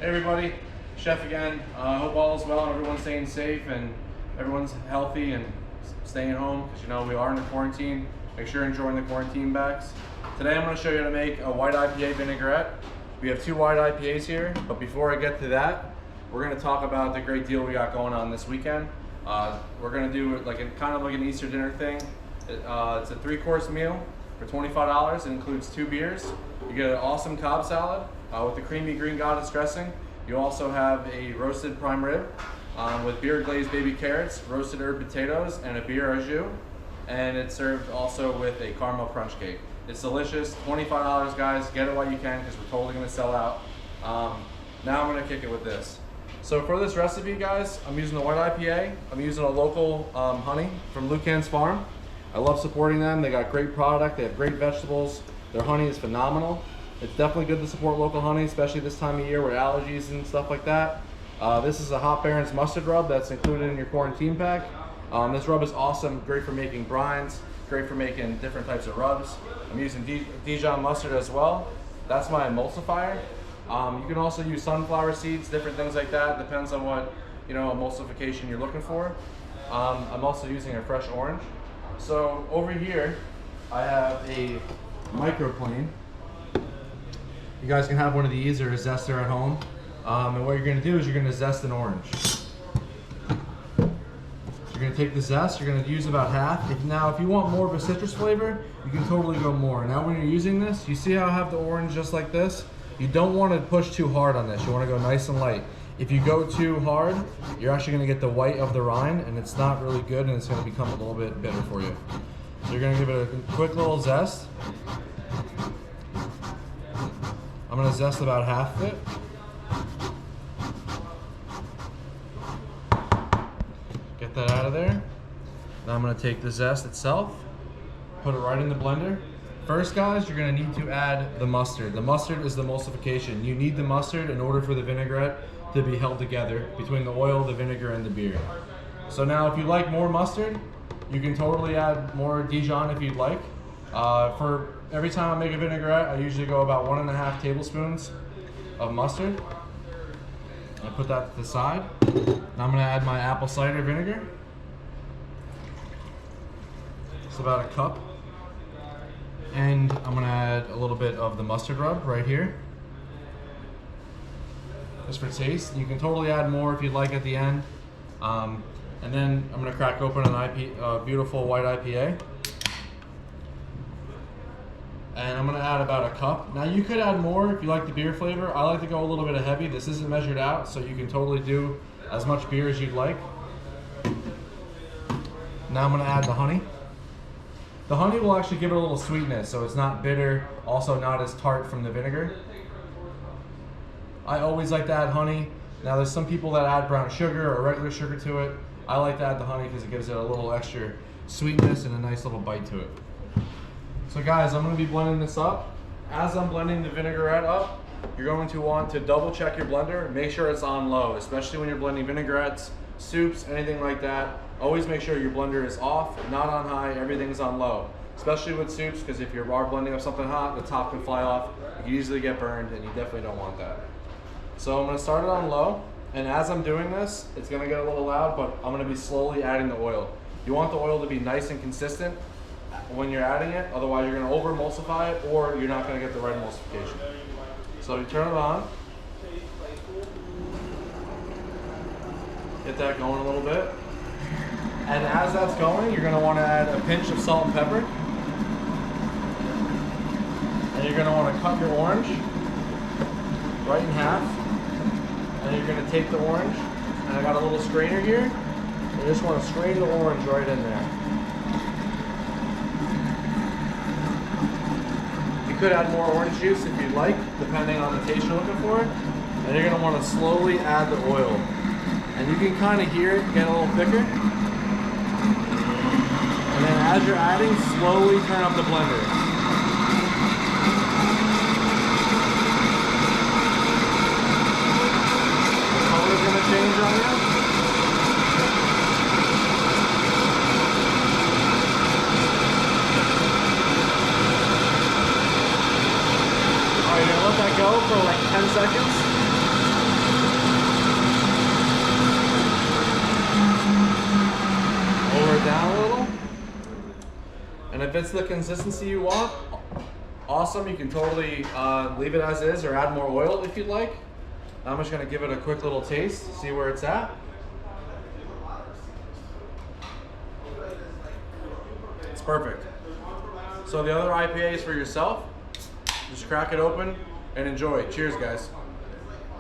Hey everybody, Chef again. I hope all is well and everyone's staying safe and everyone's healthy and staying home because you know we are in the quarantine. Make sure you're enjoying the quarantine bags. Today I'm going to show you how to make a white IPA vinaigrette. We have 2 white IPAs here, but before I get to that, we're going to talk about the great deal we got going on this weekend. We're going to do kind of like an Easter dinner thing. It's a 3-course meal for $25. It includes 2 beers. You get an awesome Cobb salad with the creamy green goddess dressing. You also have a roasted prime rib with beer glazed baby carrots, roasted herb potatoes, and a beer au jus. And it's served also with a caramel crunch cake. It's delicious. $25, guys. Get it while you can because we're totally going to sell out. Now I'm going to kick it with this. So for this recipe, guys, I'm using the white IPA. I'm using a local honey from Lukan's farm. I love supporting them. They got great product. They have great vegetables. Their honey is phenomenal. It's definitely good to support local honey, especially this time of year with allergies and stuff like that. This is a Hot Barons mustard rub that's included in your quarantine pack. This rub is awesome, great for making brines, great for making different types of rubs. I'm using Dijon mustard as well. That's my emulsifier. You can also use sunflower seeds, different things like that. Depends on what emulsification you're looking for. I'm also using a fresh orange. So over here, I have a microplane. You guys can have one of these or a zester at home. And what you're gonna do is you're gonna zest an orange. You're gonna take the zest, you're gonna use about half. If you want more of a citrus flavor, you can totally go more. Now when you're using this, you see how I have the orange just like this? You don't wanna push too hard on this. You wanna go nice and light. If you go too hard, you're actually gonna get the white of the rind and it's not really good and it's gonna become a little bit bitter for you. So you're gonna give it a quick little zest. I'm gonna zest about half of it. Get that out of there. Now I'm gonna take the zest itself, put it right in the blender. First, guys, you're gonna need to add the mustard. The mustard is the emulsification. You need the mustard in order for the vinaigrette to be held together between the oil, the vinegar, and the beer. So now if you like more mustard, you can totally add more Dijon if you'd like. For every time I make a vinaigrette, I usually go about 1.5 tablespoons of mustard. I put that to the side. Now I'm gonna add my apple cider vinegar. It's about a cup. And I'm gonna add a little bit of the mustard rub right here. Just for taste. You can totally add more if you'd like at the end. And then I'm gonna crack open an beautiful white IPA. And I'm gonna add about a cup. Now you could add more if you like the beer flavor. I like to go a little bit of heavy. This isn't measured out, so you can totally do as much beer as you'd like. Now I'm gonna add the honey. The honey will actually give it a little sweetness, so it's not bitter, also not as tart from the vinegar. I always like to add honey. Now there's some people that add brown sugar or regular sugar to it. I like to add the honey because it gives it a little extra sweetness and a nice little bite to it. So guys, I'm going to be blending this up. As I'm blending the vinaigrette up, you're going to want to double check your blender. Make sure it's on low, especially when you're blending vinaigrettes, soups, anything like that. Always make sure your blender is off, not on high, everything's on low. Especially with soups, because if you are blending up something hot, the top can fly off. You can easily get burned, and you definitely don't want that. So I'm going to start it on low, and as I'm doing this, it's going to get a little loud, but I'm going to be slowly adding the oil. You want the oil to be nice and consistent when you're adding it, otherwise you're going to over emulsify it or you're not going to get the right emulsification. So you turn it on, get that going a little bit, and as that's going, you're going to want to add a pinch of salt and pepper, and you're going to want to cut your orange right in half, and you're going to take the orange, and I got a little strainer here, you just want to strain the orange right in there. You could add more orange juice if you'd like, depending on the taste you're looking for. And you're going to want to slowly add the oil. And you can kind of hear it get a little thicker. And then as you're adding, slowly turn up the blender. The color's going to change on you. You're gonna let that go for like 10 seconds. And if it's the consistency you want, awesome. You can totally leave it as is or add more oil if you'd like. I'm just gonna give it a quick little taste, see where it's at. It's perfect. So the other IPA is for yourself. Just crack it open and enjoy. Cheers, guys.